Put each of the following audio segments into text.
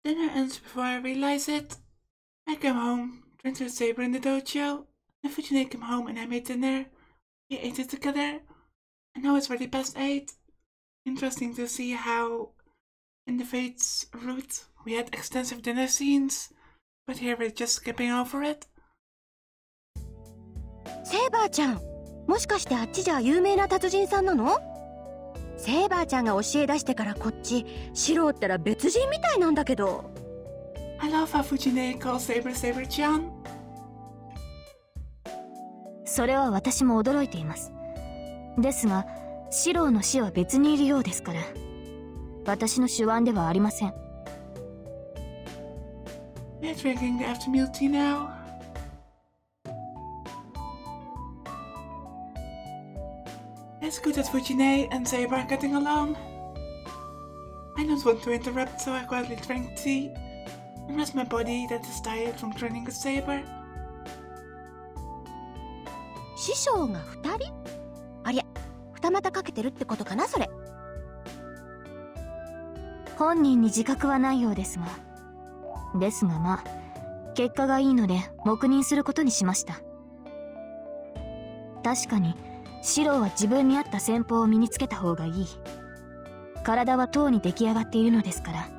Dinner ends before I realize it. I come home, drink to the saber in the dojo. Then Fujine came home and I made dinner. We ate it together. And now it's already past 8. Interesting to see how in the Fates route we had extensive dinner scenes, but here we're just skipping over it. セイバーちゃん、もしかしてあっちじゃ有名な達人さんなの？セイバーちゃんが教え出してからこっち、シローったら別人みたいなんだけど。I love how Fujine calls Saber-chan. それは私も驚いています。ですが、シローの死は別にいるようですから、私の手腕ではありません。We're drinking the afternoon tea now. It's good that Fujine and Saber are getting along. I don't want to interrupt, so I quietly drink tea and rest my body that is tired from training with Saber. 師匠が2人？ありゃ、二股かけてるってことかな、それ。本人に自覚はないようですが。ですがまあ、結果がいいので黙認することにしました。確かに、シローは自分に合った戦法を身につけた方がいい。体はとうに出来上がっているのですから、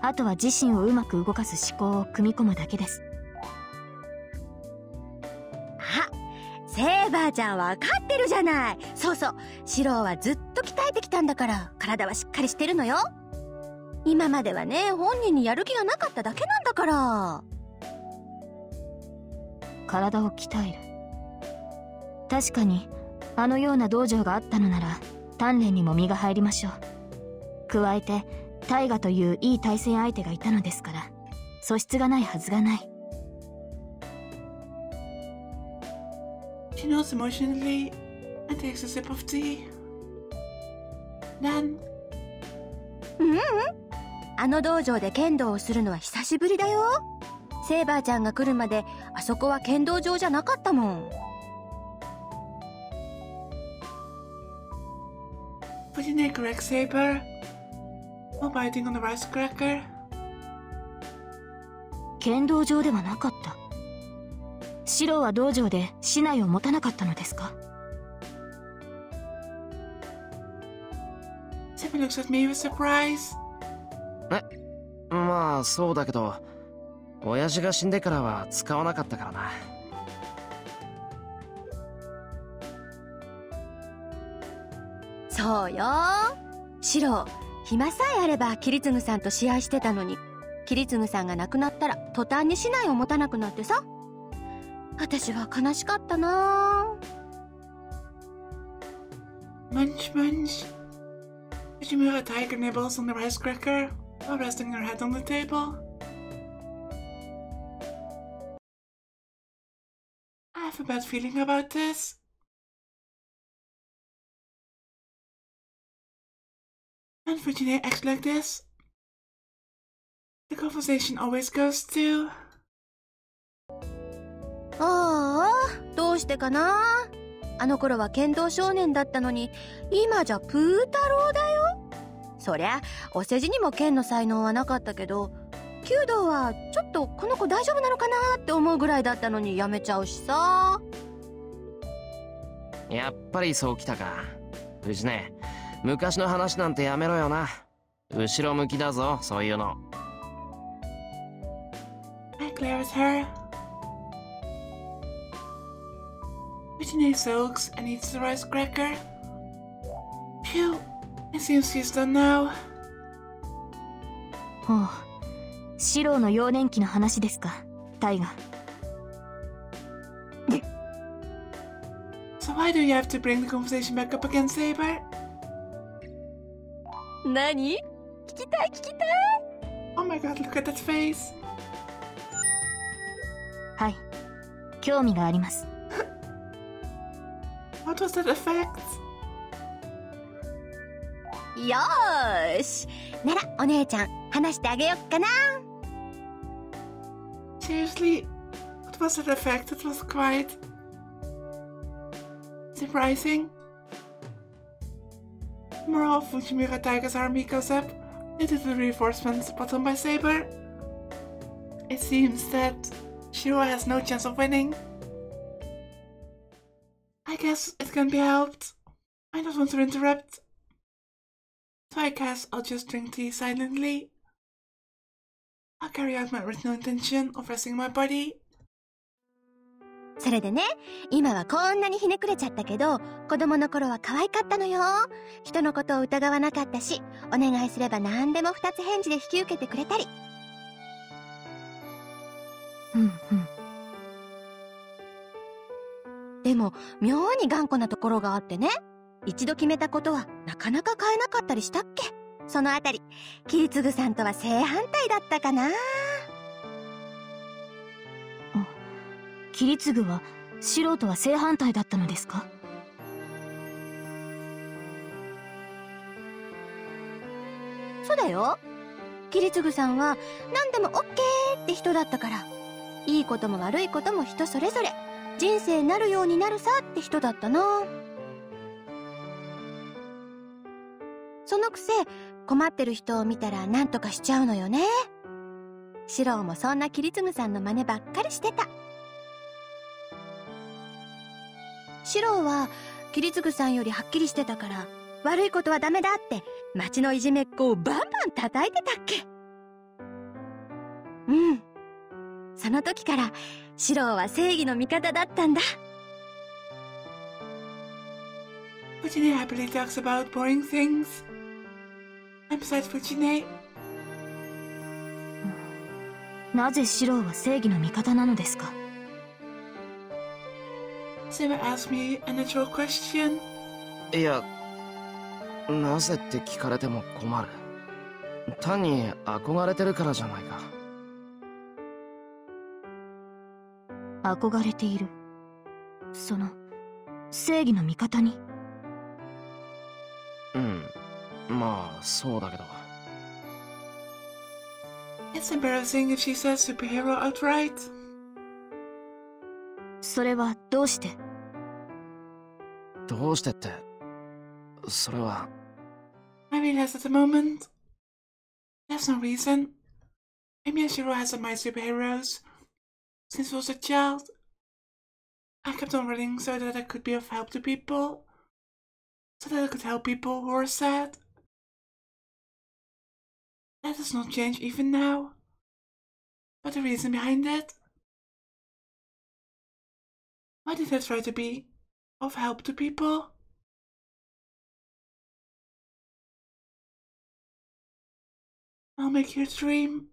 あとは自身をうまく動かす思考を組み込むだけです。あ、セイバーちゃんわかってるじゃない。そうそう、シローはずっと鍛えてきたんだから、体はしっかりしてるのよ。今まではね、本人にやる気がなかっただけなんだから。体を鍛える。確かに、あのような道場があったのなら、鍛錬にも身が入りましょう。加えて、大河といういい対戦相手がいたのですから、素質がないはずがない。She nods emotionally and takes a sip of tea. Then... あの道場で剣道をするのは久しぶりだよ。セイバーちゃんが来るまで、あそこは剣道場じゃなかったもん。Fujine corrects Saber while biting on the rice cracker. 剣道場ではなかった。シローは道場で竹刀を持たなかったのですか？ Saber looks at me with surprise. まあそうだけど、親父が死んでからは使わなかったからな。そうよ。シロー、暇さえあれば桐次さんと試合してたのに、桐次さんが亡くなったら途端に竹刀を持たなくなってさ。私は悲しかったな。Munch, munch. Fujimura tiger nibbles on the rice cracker while resting her head on the table. I have a bad feeling about this. When Fujine acts like this, the conversation always goes to... ああ、どうしてかな。あの頃は剣道少年だったのに、今じゃプー太郎だよ。そりゃ、お世辞にも剣の才能はなかったけど、弓道はちょっとこの子大丈夫なのかなって思うぐらいだったのにやめちゃうしさ。やっぱりそうきたか。藤ね、昔の話なんてやめろよな。後ろ向きだぞ、そういうの。I glare at her. Fujine sulks and eats the rice cracker. Phew, it seems she's done now. ほう、シローの幼年期の話ですか、大河。So why do you have to bring the conversation back up again, Saber? 何？聞きたい聞きたい。Oh my god, look at that face. はい、興味があります。What was that effect? よーし。ならお姉ちゃん話してあげよっかな。Seriously, what was that effect? It was quite... surprising. More of Fujimura Tiger's army goes up, due to the reinforcements brought on by Saber. It seems that Shirou has no chance of winning. I guess it can be helped. I don't want to interrupt. So I guess I'll just drink tea silently. I'll carry out my original intention of resting my body. それでね、今はこんなにひねくれちゃったけど、子供の頃は可愛かったのよ。人のことを疑わなかったし、お願いすれば何でも二つ返事で引き受けてくれたり。でも、妙に頑固なところがあってね。一度決めたことはなかなか変えなかったりしたっけ？そのあたり、キリツグさんとは正反対だったかな。キリツグはシロとは正反対だったのですか？そうだよ。キリツグさんは何でもオッケーって人だったから、いいことも悪いことも人それぞれ、人生なるようになるさって人だったな。そのくせ、困ってる人を見たら何とかしちゃうのよね。シローもそんなキリツグさんの真似ばっかりしてた。シローはキリツグさんよりはっきりしてたから、悪いことはダメだって町のいじめっ子をバンバン叩いてたっけ。うん。その時からシローは正義の味方だったんだ。Fujine happily talks about boring things. And besides Fujine, なぜシロは正義の味方なのですかSaber asked me a natural question. いや、なぜって聞かれても困る。単に憧れてるからじゃないか。憧れている。その正義の味方に。うん、まあそうだけど。It's embarrassing if she says superhero outright. それはどうして？どうしてって、それは。I realize at the moment, there's no reason. Maybe Shirou has admired superheroes since I was a child. I kept on running so that I could be of help to people, so that I could help people who are sad. That does not change even now. But the reason behind it? Why did I try to be of help to people? I'll make you dream.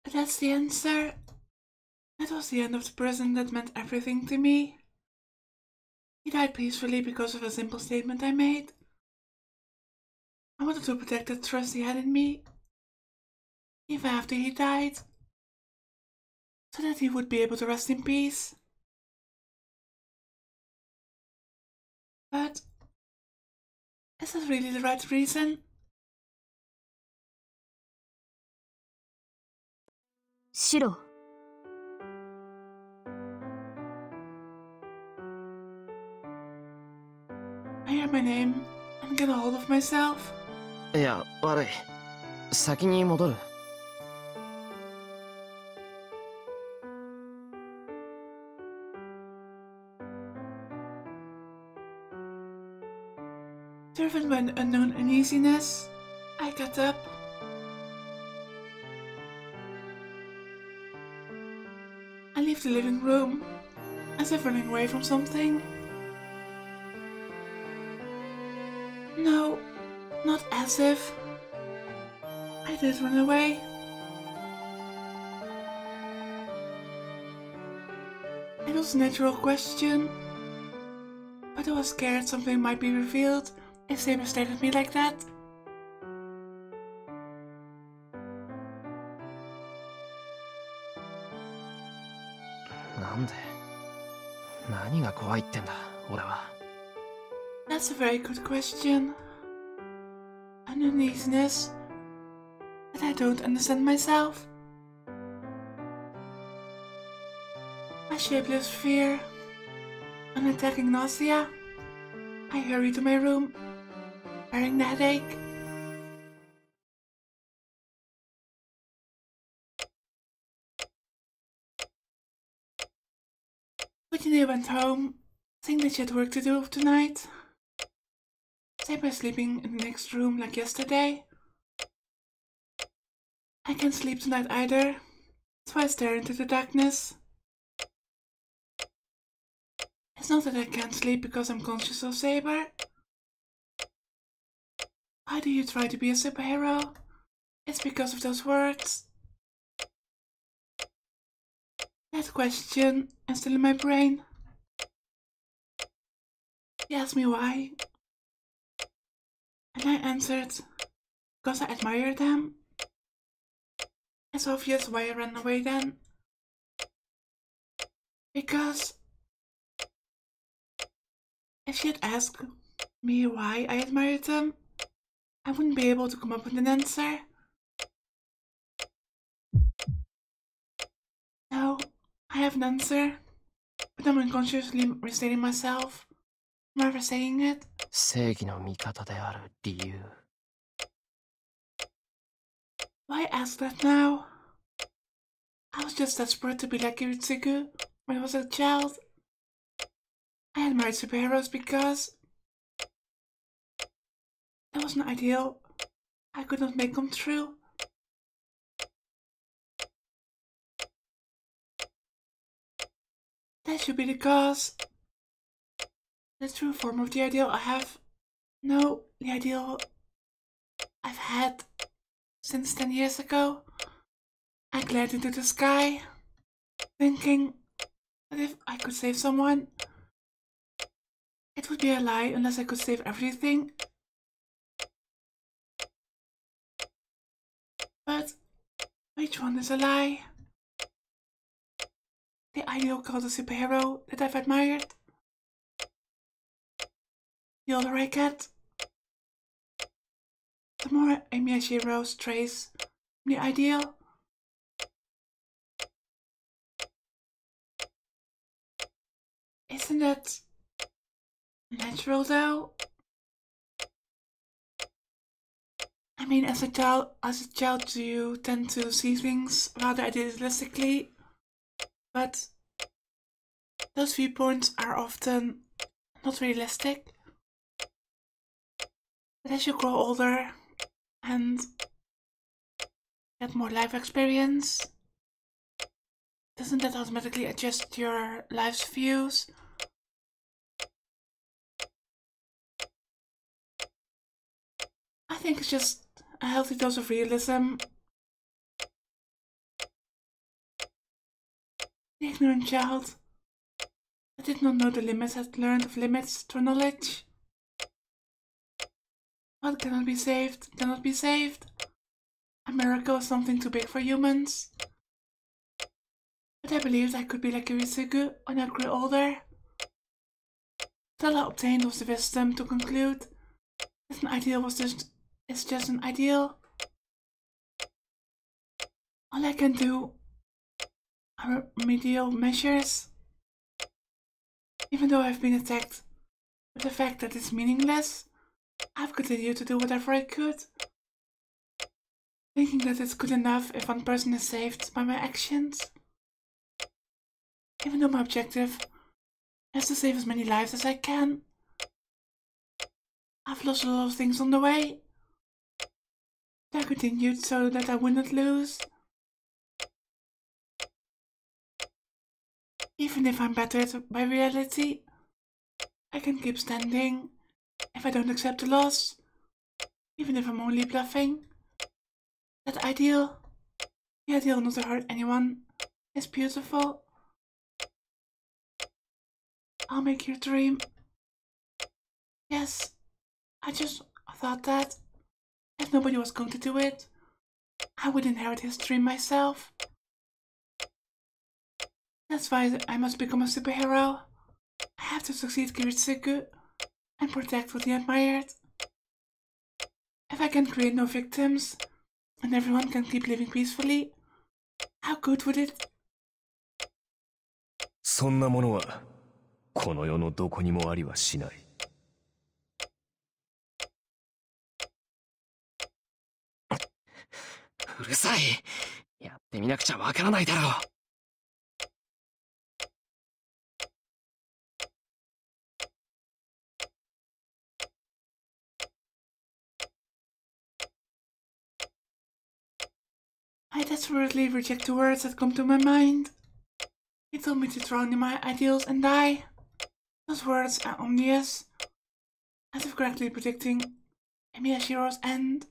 But that's the answer. That was the end of the person that meant everything to me. He died peacefully because of a simple statement I made. I wanted to protect the trust he had in me, even after he died, so that he would be able to rest in peace. But is that really the right reason? シロ。I hear my name and get a hold of myself. いや、悪い。先に戻る。Driven by an unknown uneasiness, I got up. I leave the living room, as if running away from something. No, not as if. I did run away. It was a natural question, but I was scared something might be revealed if Saber stared at me like that. なんで？何が怖いってんだ、俺は。That's a very good question. An uneasiness that I don't understand myself. A shapeless fear. An attacking nausea. I hurry to my room. bearing the headache. Fujine went home, saying that she had work to do tonight. Saber sleeping in the next room like yesterday. I can't sleep tonight either, so I stare into the darkness. It's not that I can't sleep because I'm conscious of Saber. Why do you try to be a superhero? It's because of those words. That question is still in my brain. He asked me why, and I answered, because I admire them. It's obvious why I ran away then. Because if she had asked me why I admired them, I wouldn't be able to come up with an answer. No, I have an answer, but I'm unconsciously restraining myself from ever saying it. 正義の味方である理由。 Why ask that now? I was just desperate to be like Kiritsugu when I was a child. I admired superheroes because that was an ideal I could not make come true. That should be the cause. The true form of the ideal I have. No, the ideal I've had since 10 years ago. I glared into the sky, thinking that if I could save someone, it would be a lie unless I could save everything. But which one is a lie? The ideal called a superhero that I've admired? The older I get, the more Amy Shirou strays from the ideal. Isn't it natural though? I mean, as a child, you tend to see things rather idealistically, but those viewpoints are often not realistic. But as you grow older and get more life experience, doesn't that automatically adjust your life's views? I think it's just a healthy dose of realism. The ignorant child that did not know the limits had learned of limits through knowledge. What cannot be saved cannot be saved. A miracle is something too big for humans. But I believed I could be like Kiritsugu when I grew older. All I obtained was the wisdom to conclude that an ideal is just an ideal. All I can do are remedial measures. Even though I've been attacked with the fact that it's meaningless, I've continued to do whatever I could, thinking that it's good enough if one person is saved by my actions. Even though my objective is to save as many lives as I can. I've lost a lot of things on the way, but I continued so that I wouldn't lose. Even if I'm battered by reality, I can keep standing if I don't accept the loss, even if I'm only bluffing. That ideal, the ideal not to hurt anyone, is beautiful. I'll make your dream. Yes, I just thought that if nobody was going to do it, I would inherit his dream myself. That's why I must become a superhero. I have to succeed Kiritsugu and protect what he admired. If I can create no victims and everyone can keep living peacefully, how good would it? そんなものはこの世のどこにもありはしない。うるさい。やってみなくちゃわからないだろう。I desperately reject the words that come to my mind. He told me to drown in my ideals and die. Those words are ominous, as if correctly predicting Emiya Shirou's end.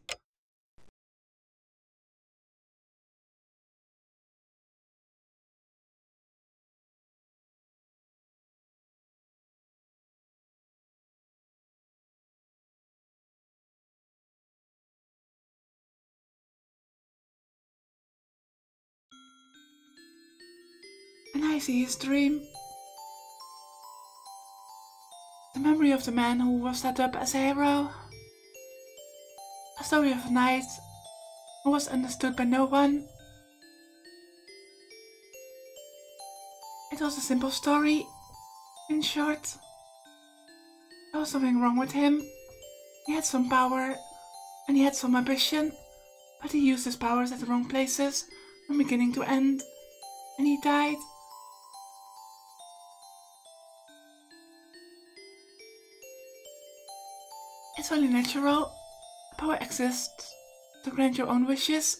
And I see his dream. The memory of the man who was set up as a hero. A story of a knight who was understood by no one. It was a simple story. In short, there was something wrong with him. He had some power and he had some ambition, but he used his powers at the wrong places from beginning to end, and he died. It's only natural. Power exists to grant your own wishes.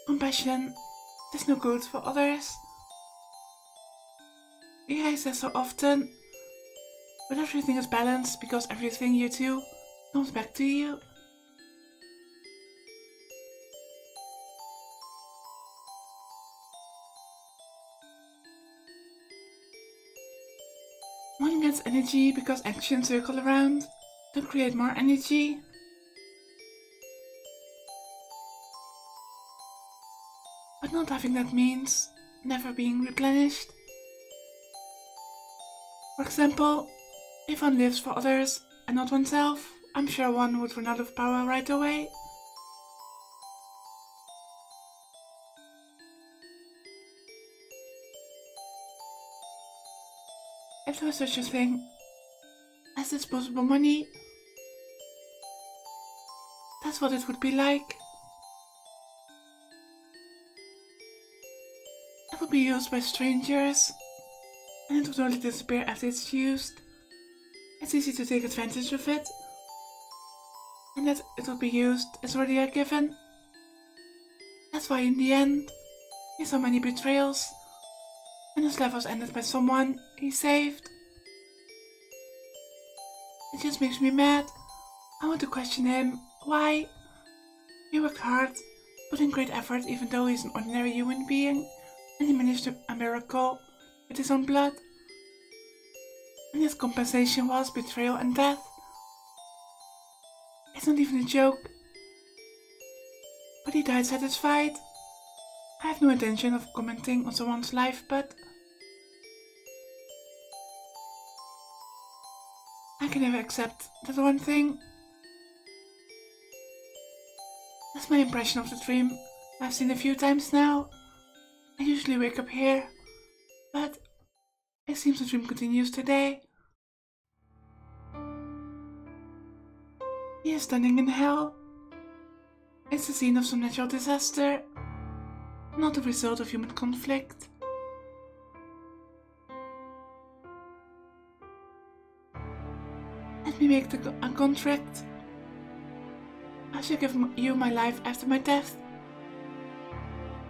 Compassion is no good for others. Yeah, I say so often, but everything is balanced because everything you do comes back to you. One gets energy because actions circle around to create more energy. But not having that means never being replenished. For example, if one lives for others and not oneself, I'm sure one would run out of power right away. If there was such a thing as disposable money, that's what it would be like. It would be used by strangers, and it would only disappear after it's used. It's easy to take advantage of it, and that it will be used is already a given. That's why in the end, he saw many betrayals, and his life was ended by someone he saved. It just makes me mad. I want to question him. Why? He worked hard, put in great effort even though he's an ordinary human being, and he managed a miracle with his own blood. And his compensation was betrayal and death. It's not even a joke. But he died satisfied. I have no intention of commenting on someone's life, but I can never accept that one thing. That's my impression of the dream. I've seen a few times now. I usually wake up here, but it seems the dream continues today. He is standing in hell. It's the scene of some natural disaster, not the result of human conflict. Let me make a contract. I shall give you my life after my death.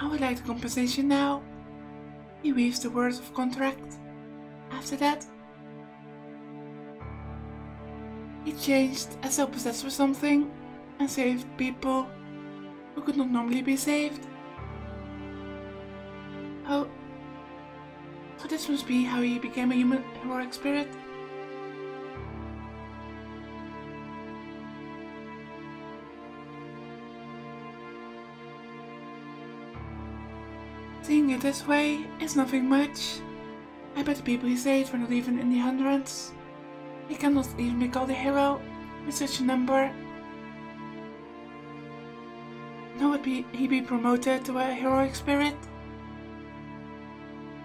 I would like the compensation now. He weaves the words of contract. After that, he changed as though possessed with something and saved people who could not normally be saved. Oh, so this must be how he became a human heroic spirit. Seeing it this way is nothing much. I bet the people he saved were not even in the hundreds. He cannot even be called a hero with such a number. Nor would he be promoted to a heroic spirit.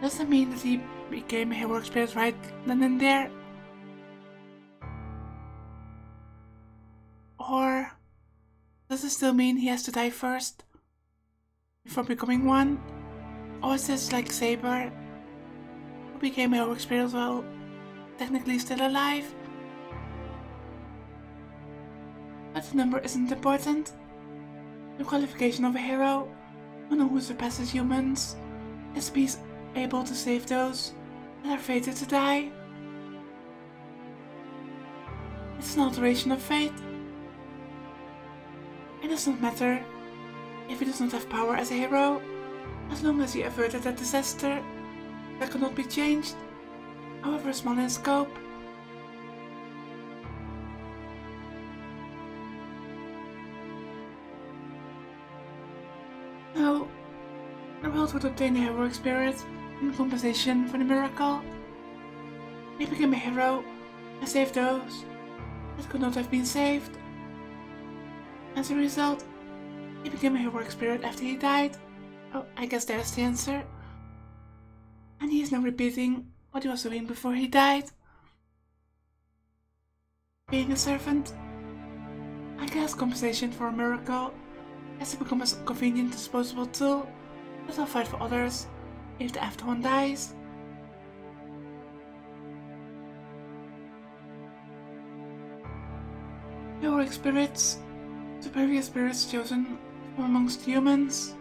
Does that mean that he became a heroic spirit right then and there? Or Does it still mean he has to die first before becoming one? Or is this like Saber, who became a heroic spirit while technically still alive? But the number isn't important. The qualification of a hero, one who surpasses humans, is to be able to save those that are fated to die. It's an alteration of fate. It does not matter if he does not have power as a hero, as long as he averted a disaster that could not be changed, however small in scope. No, the world would obtain a heroic spirit in compensation for the miracle. He became a hero and saved those that could not have been saved. As a result, he became a heroic spirit after he died. Oh, I guess there's the answer. And he is now repeating what he was doing before he died. Being a servant. I guess compensation for a miracle has to become a convenient disposable tool that will fight for others if the after one dies. Heroic spirits, superior spirits chosen from amongst humans,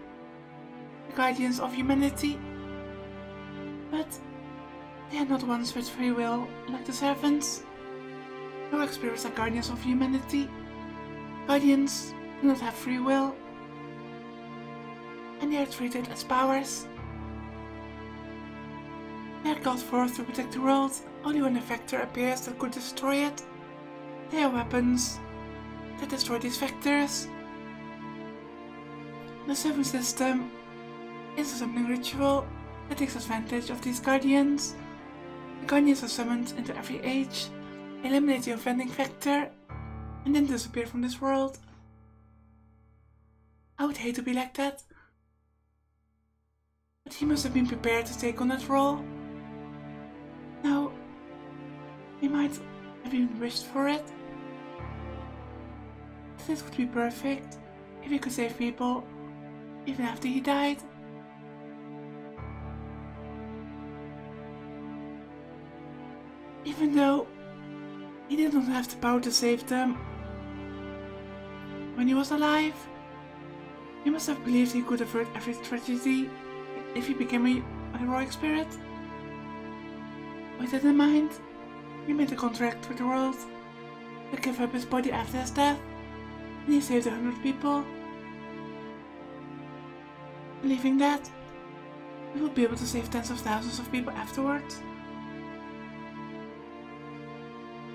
the guardians of humanity, but they are not ones with free will like the servants. Heroic spirits are guardians of humanity. Guardians do not have free will, and they are treated as powers. They are called forth to protect the world only when a factor appears that could destroy it. They are weapons that destroy these factors. The servant system is a summoning ritual that takes advantage of these guardians. The guardians are summoned into every age, eliminate the offending factor, and then disappear from this world. I would hate to be like that, but he must have been prepared to take on that role. Now, he might have even wished for it. This would be perfect if he could save people even after he died. Even though he did not have the power to save them when he was alive, he must have believed he could avert every tragedy if he became a heroic spirit. With that in mind, he made a contract with the world to give up his body after his death, and he saved 100 people. Believing that, he would be able to save tens of thousands of people afterwards.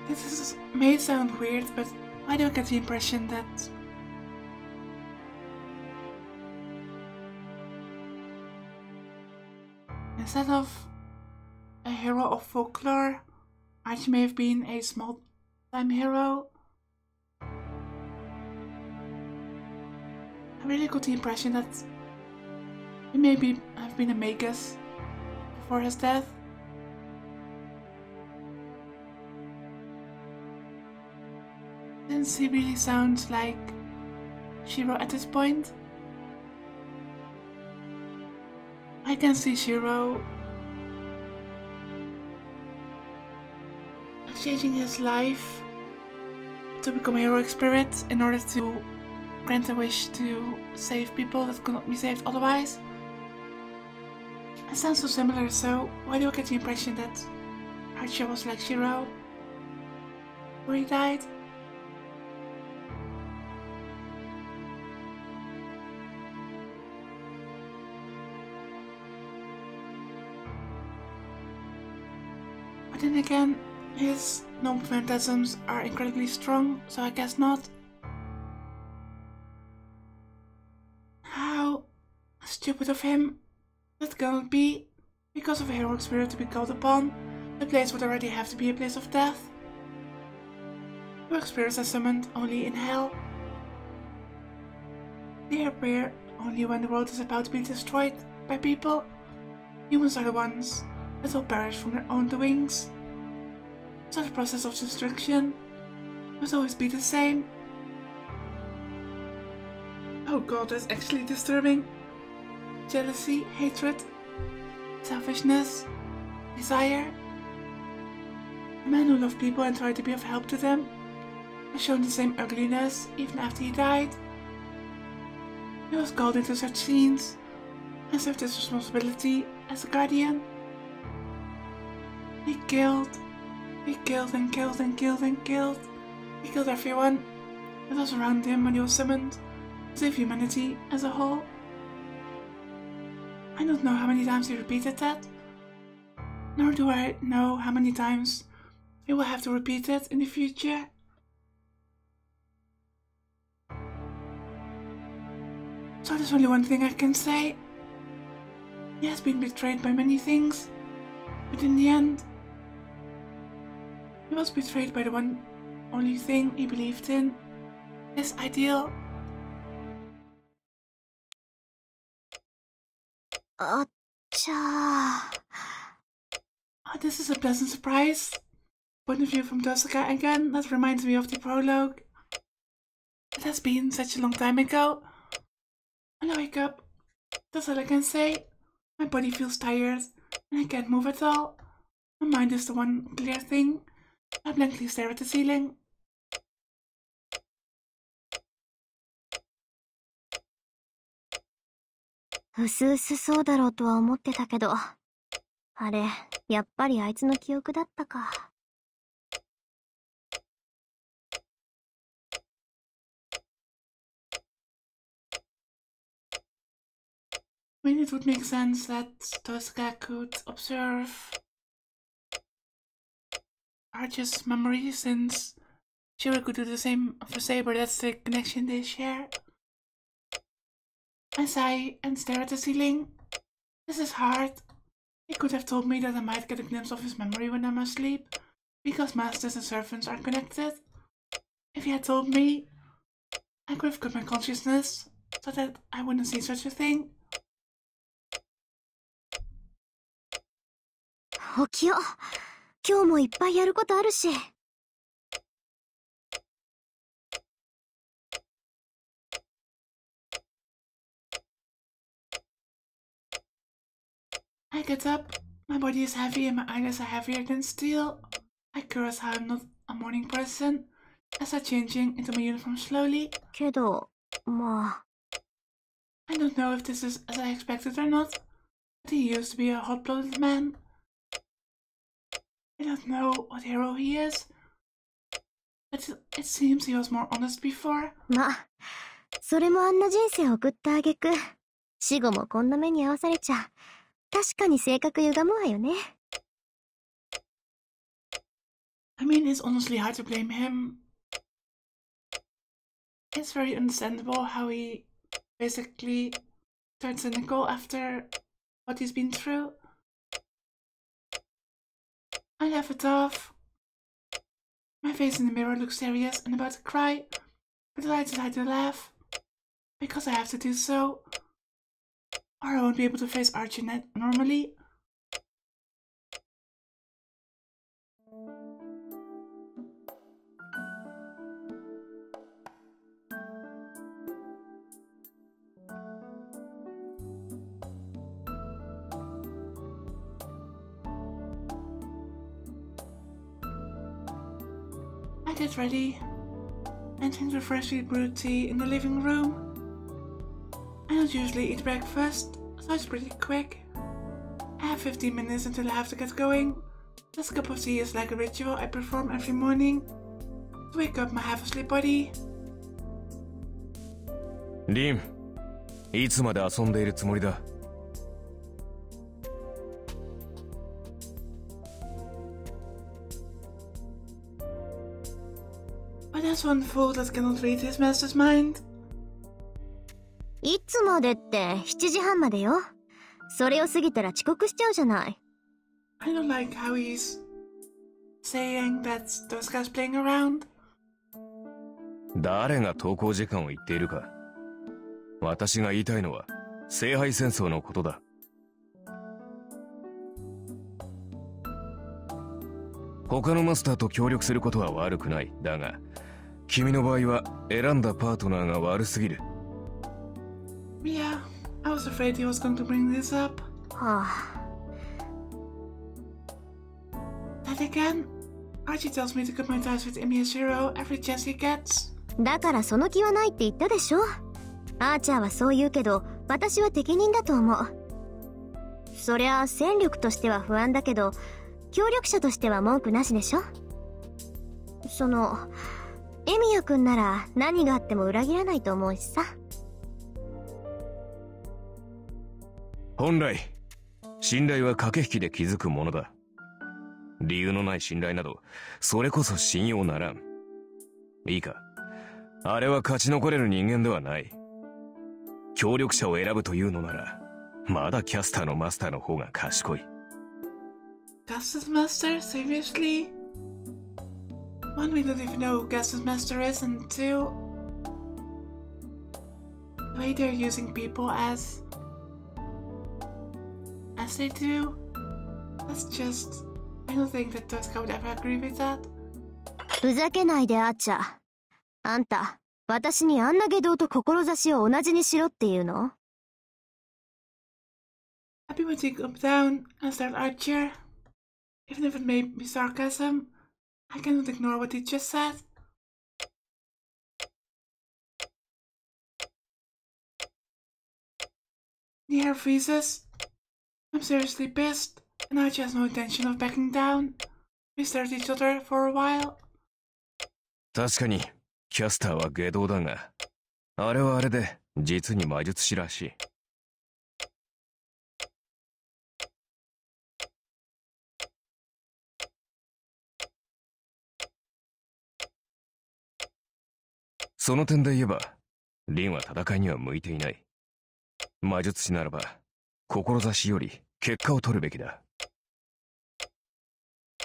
This may sound weird, but I don't get the impression that instead of a hero of folklore, Archie may have been a small-time hero. I really got the impression that he maybe have been a magus before his death. Since he really sounds like Shirou at this point. I can see Shirou changing his life to become a heroic spirit in order to grant a wish to save people that could not be saved otherwise. It sounds so similar, so why do I get the impression that Archie was like Shirou before he died? But then again, his non-phantasms are incredibly strong, so I guess not. How stupid of him. That cannot be. Because of a heroic spirit to be called upon, the place would already have to be a place of death. Heroic spirits are summoned only in hell. They appear only when the world is about to be destroyed by people. Humans are the ones that will perish from their own doings. So the process of destruction must always be the same. Oh god, that's actually disturbing. Jealousy, hatred, selfishness, desire. A man who loved people and tried to be of help to them has shown the same ugliness even after he died. He was called into such scenes and served his responsibility as a guardian. He killed and killed and killed and killed. He killed everyone that was around him when he was summoned to save humanity as a whole. I don't know how many times he repeated that, nor do I know how many times he will have to repeat it in the future. So there's only one thing I can say. He has been betrayed by many things, but in the end, he was betrayed by the one only thing he believed in, his ideal. Oh, this is a pleasant surprise. Point of view from Dosaka again, that reminds me of the prologue. It has been such a long time ago. When I wake up, that's all I can say. My body feels tired, and I can't move at all. My mind is the one clear thing. I blankly stare at the ceiling. うすうすそうだろうとは思ってたけど、あれ、やっぱりあいつの記憶だったか。I mean, it would make sense that Tosca could observe Arch's memory, since Shirou could do the same for Saber. That's the connection they share. I sigh and stare at the ceiling. This is hard. He could have told me that I might get a glimpse of his memory when I'm asleep, because masters and servants are connected. If he had told me, I could have cut my consciousness so that I wouldn't see such a thing. 起きよう。今日もいっぱいやることあるし。I get up. My body is heavy and my eyelids are heavier than steel. I curse how I'm not a morning person, as I'm changing into my uniform slowly. けど、まあ。I don't know if this is as I expected or not, but he used to be a hot-blooded man. I don't know what hero he is, but it seems he was more honest before. まあ、それもあんな人生を送った挙句、死後もこんな目に遭わされちゃ、確かに性格歪むわよね。I mean, it's honestly hard to blame him. It's very understandable how he basically turned cynical after what he's been through. I laugh it off. My face in the mirror looks serious and about to cry, but I decide to laugh, because I have to do so, or I won't be able to face Archie normally. I get ready and drink the freshly brewed tea in the living room. I don't usually eat breakfast, so it's pretty quick. I have 15 minutes until I have to get going. This cup of tea is like a ritual I perform every morning to wake up my half-asleep body. リン、いつまで遊んでいるつもりだ。But there's one fool that cannot read his master's mind. いつまでって7時半までよ。それを過ぎたら遅刻しちゃうじゃない。I don't like how he's saying that Tosca's playing around. 誰が登校時間を言っているか。私が言いたいのは聖杯戦争のことだ。他のマスターと協力することは悪くない。だが君の場合は選んだパートナーが悪すぎる。was afraid he was going to bring this up. はあ。That again? Archie tells me to cut my ties with Emi and Shirou every chance he gets. だからその気はないって言ったでしょ。アーチャーはそう言うけど、私は適任だと思う。そりゃ戦力としては不安だけど、協力者としては文句なしでしょ。エミヤくんなら何があっても裏切らないと思うしさ。本来信頼は駆け引きで築くものだ。理由のない信頼などそれこそ信用ならん。いいか、あれは勝ち残れる人間ではない。協力者を選ぶというのならまだキャスターのマスターの方が賢い。Gus's master? Seriously? One, we don't even know who Gus's master is, and two, the way they're using people as they do, that's just... I don't think that Tosca would ever agree with that. ふざけないでアーチャー。あんた、私にあんな外道と志を同じにしろっていうの？ Happy when you come down and start Archer. Even if it may be sarcasm, I cannot ignore what he just said. The air freezes. I'm seriously pissed, and Archie has no intention of backing down. We stare at each other for a while. 確かにキャスターは外道だが、あれはあれで実に魔術師らしい。その点で言えば、リンは戦いには向いていない。魔術師ならば、志より結果を取るべきだ。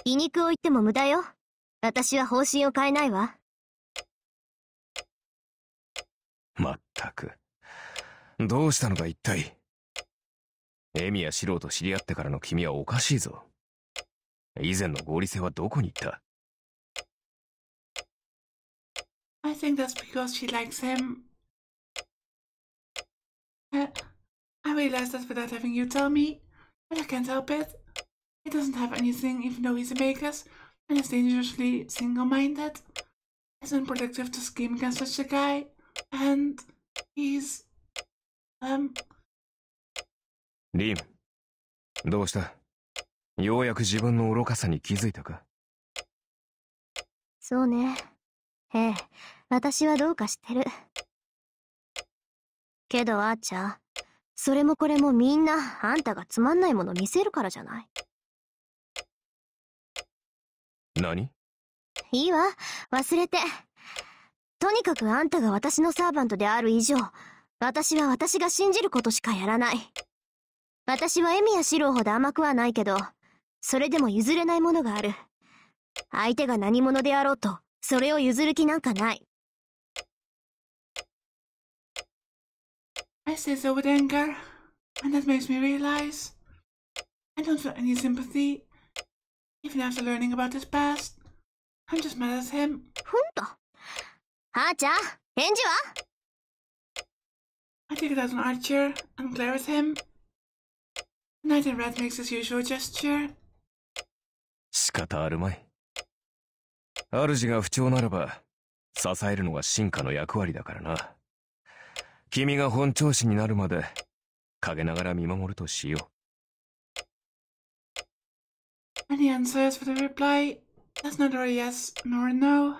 皮肉を言っても無駄よ。私は方針を変えないわ。まったく。どうしたのだ一体。エミやシロウと知り合ってからの君はおかしいぞ。以前の合理性はどこに行った？ I think that's because she likes him. I realized that without having you tell me, but I can't help it. He doesn't have anything even though he's a Magus, and is dangerously single-minded. It's unproductive to scheme against such a guy, and he's... リン、どうした？ようやく自分の愚かさに気づいたか？そうね。ええ、私はどうかしてる。けどアーチャー、それもこれもみんなあんたがつまんないもの見せるからじゃない。何？いいわ、忘れて。とにかくあんたが私のサーバントである以上、私は私が信じることしかやらない。私はエミやシロウほど甘くはないけど、それでも譲れないものがある。相手が何者であろうと、それを譲る気なんかない。I say so with anger, and that makes me realize I don't feel any sympathy, even after learning about his past. I'm just mad at him. ふんと。はーちゃん、返事は？ I take it out on Archer and glare at him. The Knight in Red makes his usual gesture. 仕方あるまい。主が不調ならば、支えるのが進化の役割だからな。君が本調子になるまで、陰ながら見守るとしよAnd he answers with a reply that's neither a yes nor a no.